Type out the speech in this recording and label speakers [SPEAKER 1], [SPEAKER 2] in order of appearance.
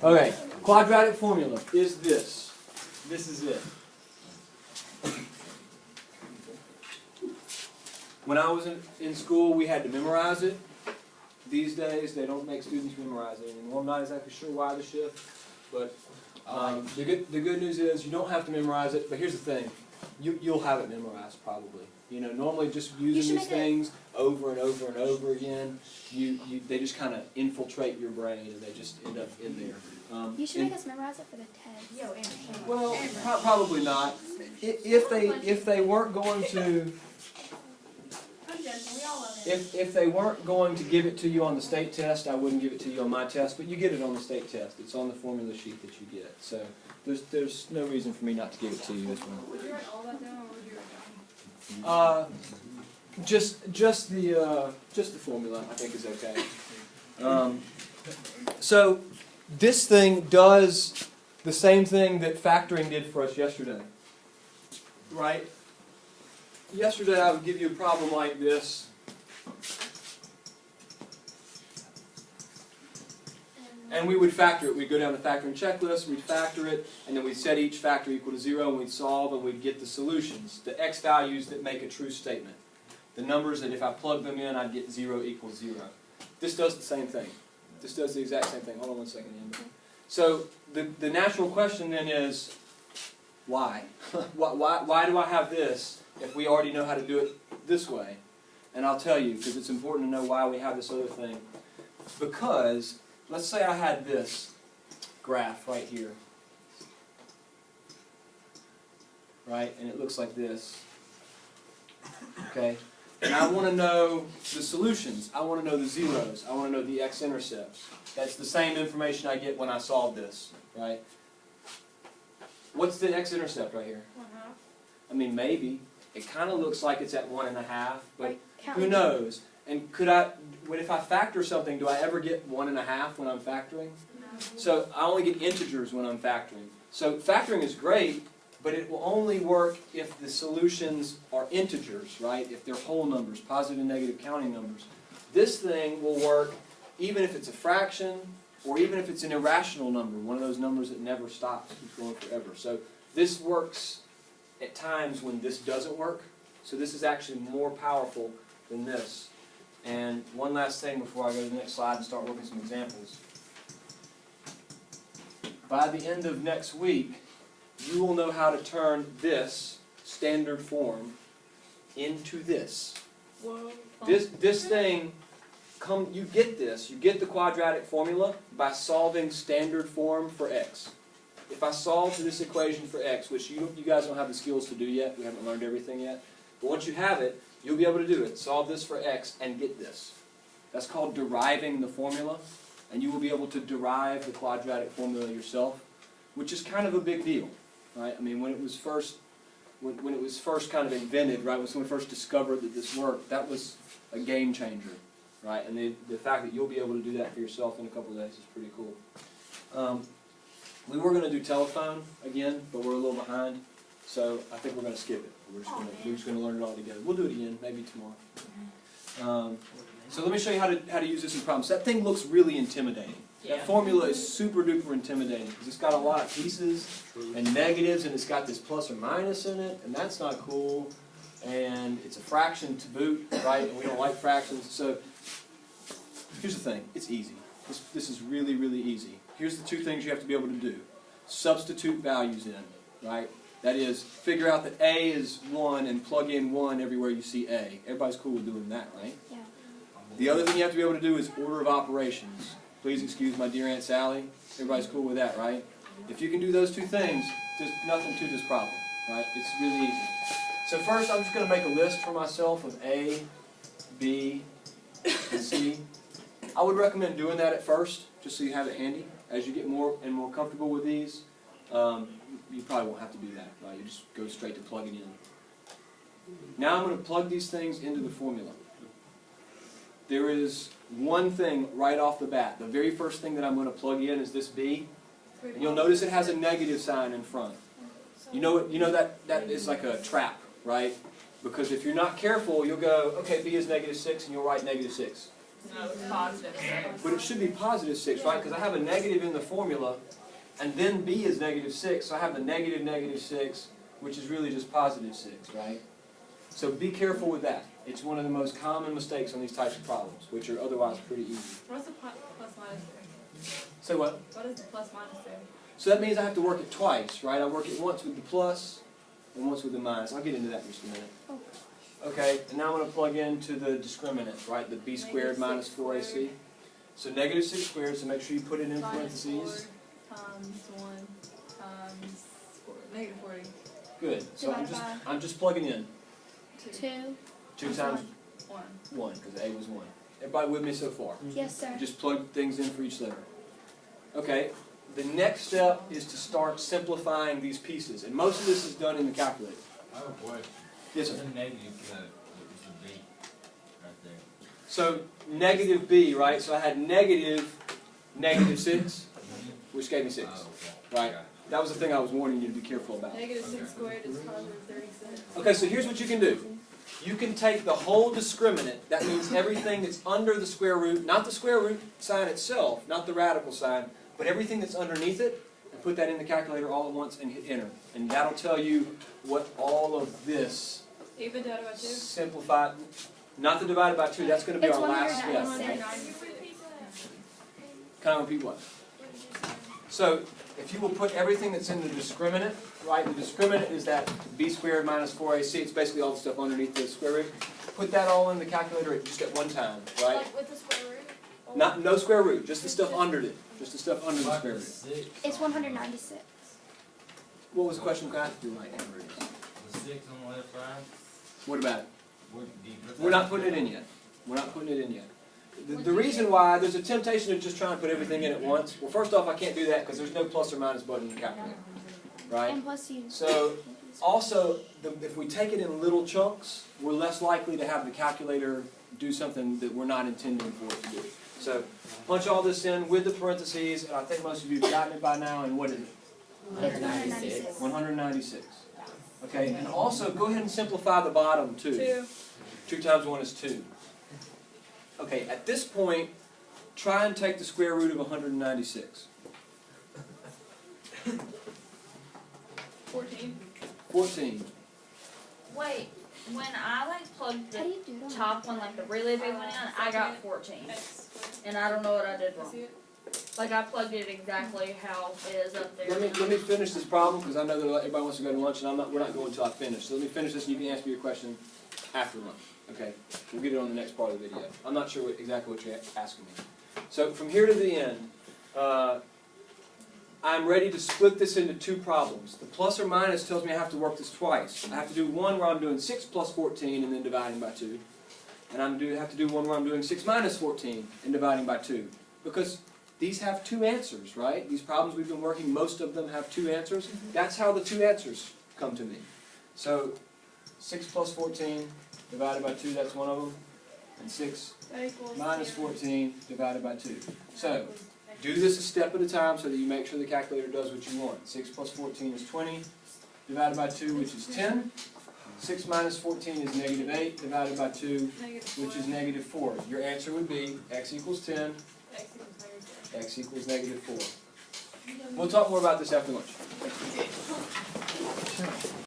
[SPEAKER 1] Okay, quadratic formula is this. This is it. When I was in school, we had to memorize it. These days, they don't make students memorize it anymore. I'm not exactly sure why the shift, but the good news is you don't have to memorize it. But here's the thing: you'll have it memorized probably. You know, normally just using these things over and over and over again, they just kind of infiltrate your brain and they just end up in there.
[SPEAKER 2] You should make us memorize it for the test.
[SPEAKER 1] Well, probably not. If they weren't going to. If they weren't going to give it to you on the state test, I wouldn't give it to you on my test, but you get it on the state test. It's on the formula sheet that you get. So there's no reason for me not to give it to you as well.
[SPEAKER 3] Would you write all that down, or would you write down?
[SPEAKER 1] Just the formula I think is okay. So this thing does the same thing that factoring did for us yesterday, right? Yesterday I would give you a problem like this. And we would factor it. We'd go down the factoring checklist, we'd factor it, and then we'd set each factor equal to 0, and we'd solve, and we'd get the solutions, the x values that make a true statement. The numbers that if I plug them in, I'd get 0 equals 0. This does the same thing. This does the exact same thing. Hold on one second, Amber. So the natural question then is, why? Why do I have this if we already know how to do it this way? And I'll tell you, because it's important to know why we have this other thing. Because, let's say I had this graph right here. Right? And it looks like this. Okay? And I want to know the solutions. I want to know the zeros. I want to know the x-intercepts. That's the same information I get when I solve this. Right? What's the x-intercept right here?
[SPEAKER 3] 1/2.
[SPEAKER 1] I mean, maybe. It kind of looks like it's at 1.5, but
[SPEAKER 2] Wait,
[SPEAKER 1] who knows? And if I factor something, do I ever get 1.5 when I'm factoring?
[SPEAKER 3] No.
[SPEAKER 1] So I only get integers when I'm factoring. So factoring is great, but it will only work if the solutions are integers, right? If they're whole numbers, positive and negative counting numbers. This thing will work even if it's a fraction, or even if it's an irrational number, one of those numbers that never stops, keeps going forever. So this works at times when this doesn't work. So this is actually more powerful than this. And one last thing before I go to the next slide and start working some examples. By the end of next week, you will know how to turn this standard form into this.
[SPEAKER 3] Whoa.
[SPEAKER 1] This thing, you get this. You get the quadratic formula by solving standard form for x. If I solve this equation for x, which you guys don't have the skills to do yet, we haven't learned everything yet, but once you have it, you'll be able to do it. Solve this for x and get this. That's called deriving the formula, and you will be able to derive the quadratic formula yourself, which is kind of a big deal, right? I mean, when it was first kind of invented, right, when someone first discovered that this worked, that was a game changer, right? And the fact that you'll be able to do that for yourself in a couple of days is pretty cool. We were going to do telephone again, but we're a little behind, so I think we're going to skip it. We're just going to learn it all together. We'll do it again, maybe tomorrow. So let me show you how to use this in problems. That thing looks really intimidating. That formula is super duper intimidating because it's got a lot of pieces and negatives, and it's got this plus or minus in it, and that's not cool. And it's a fraction to boot, right? And we don't like fractions. So here's the thing. It's easy. This is really, really easy. Here's the two things you have to be able to do. Substitute values in, right? That is, figure out that A is 1 and plug in 1 everywhere you see A. Everybody's cool with doing that, right?
[SPEAKER 2] Yeah.
[SPEAKER 1] The other thing you have to be able to do is order of operations. Please excuse my dear Aunt Sally. Everybody's cool with that, right? If you can do those two things, there's nothing to this problem, right? It's really easy. So first, I'm just going to make a list for myself of A, B, and C. I would recommend doing that at first, just so you have it handy. As you get more and more comfortable with these, you probably won't have to do that, right? You just go straight to plugging in. Now I'm going to plug these things into the formula. There is one thing right off the bat. The very first thing that I'm going to plug in is this B. And you'll notice it has a negative sign in front. You know that is like a trap, right? Because if you're not careful, you'll go, okay, B is -6, and you'll write -6.
[SPEAKER 3] No, it's positive.
[SPEAKER 1] But it should be positive 6, right? Because I have a negative in the formula, and then b is negative 6, so I have the negative 6, which is really just positive 6, right? So be careful with that. It's one of the most common mistakes on these types of problems, which are otherwise pretty easy.
[SPEAKER 3] What's the plus minus there?
[SPEAKER 1] Say what?
[SPEAKER 3] What is the plus minus there?
[SPEAKER 1] So that means I have to work it twice, right? I work it once with the plus and once with the minus. I'll get into that in just a minute. Okay, and now I'm going to plug into the discriminant, right? The b squared minus 4ac. So negative 6 squared, so make sure you put it in parentheses.
[SPEAKER 3] 4 times 1 times 4, negative 40.
[SPEAKER 1] Good. So I'm just plugging in.
[SPEAKER 2] 2.
[SPEAKER 1] 2 times
[SPEAKER 3] 1.
[SPEAKER 1] 1, because a was 1. Everybody with me so far?
[SPEAKER 2] Yes, sir.
[SPEAKER 1] Just plug things in for each letter. Okay, the next step is to start simplifying these pieces. And most of this is done in the calculator.
[SPEAKER 4] I have a question.
[SPEAKER 1] Yes, sir.
[SPEAKER 4] What's a negative it's a B right there.
[SPEAKER 1] So negative b, right? So I had negative 6, which gave me 6,
[SPEAKER 4] Oh, okay.
[SPEAKER 1] right? That was the thing I was warning you to be careful about.
[SPEAKER 3] Negative 6 squared is positive 36.
[SPEAKER 1] Okay, so here's what you can do. You can take the whole discriminant, that means everything that's under the square root, not the square root sign itself, not the radical sign, but everything that's underneath it, and put that in the calculator all at once and hit enter. And that'll tell you what all of this
[SPEAKER 3] Even divided by 2?
[SPEAKER 1] simplified, not the divided by 2, that's going to be
[SPEAKER 2] It's
[SPEAKER 1] our last step.
[SPEAKER 3] 196.
[SPEAKER 1] Can I repeat what? So, if you will put everything that's in the discriminant, right, the discriminant is that b squared minus 4ac, it's basically all the stuff underneath the square root. Put that all in the calculator just at one time, right?
[SPEAKER 2] Like with the square root?
[SPEAKER 1] No square root, just the stuff under it. Just the stuff under the
[SPEAKER 4] Like
[SPEAKER 1] square
[SPEAKER 4] the
[SPEAKER 1] root.
[SPEAKER 4] 6
[SPEAKER 2] It's 196.
[SPEAKER 1] What was the question? I have to do right now.
[SPEAKER 4] The 6 on the left side.
[SPEAKER 1] What about it?
[SPEAKER 4] Where do you put
[SPEAKER 1] We're
[SPEAKER 4] that?
[SPEAKER 1] not putting it in yet. We're not putting it in yet. The reason why, there's a temptation to just try and put everything in at once. Well, first off, I can't do that because there's no plus or minus button in the calculator, right?
[SPEAKER 2] And plus you.
[SPEAKER 1] So, also, if we take it in little chunks, we're less likely to have the calculator do something that we're not intending for it to do. So, punch all this in with the parentheses, and I think most of you have gotten it by now, and what is it?
[SPEAKER 2] It's 196.
[SPEAKER 1] 196. Okay, and also go ahead and simplify the bottom too.
[SPEAKER 3] 2.
[SPEAKER 1] 2 times 1 is 2. Okay, at this point, try and take the square root of 196.
[SPEAKER 3] 14.
[SPEAKER 1] 14.
[SPEAKER 5] Wait, when I like plugged
[SPEAKER 2] How do
[SPEAKER 5] the
[SPEAKER 2] you do it on
[SPEAKER 5] top one, like the really big one in, I got 14. And I don't know what I did wrong.
[SPEAKER 3] See it?
[SPEAKER 5] Like I plugged it exactly how it is up there.
[SPEAKER 1] Let me finish this problem because I know that everybody wants to go to lunch and we're not going until I finish. So let me finish this and you can ask me your question after lunch. Okay? We'll get it on the next part of the video. I'm not sure exactly what you're asking me. So from here to the end, I'm ready to split this into 2 problems. The plus or minus tells me I have to work this twice. I have to do one where I'm doing 6 plus 14 and then dividing by 2. And have to do one where I'm doing 6 minus 14 and dividing by 2. Because these have 2 answers, right? These problems we've been working, most of them have 2 answers. That's how the 2 answers come to me. So 6 plus 14 divided by 2, that's one of them. And 6 minus 14 divided by 2. So do this a step at a time so that you make sure the calculator does what you want. 6 plus 14 is 20 divided by 2, which is 10. 6 minus 14 is negative 8 divided by 2, which is negative 4. Your answer would be x equals 10, x equals negative 4. We'll talk more about this after lunch.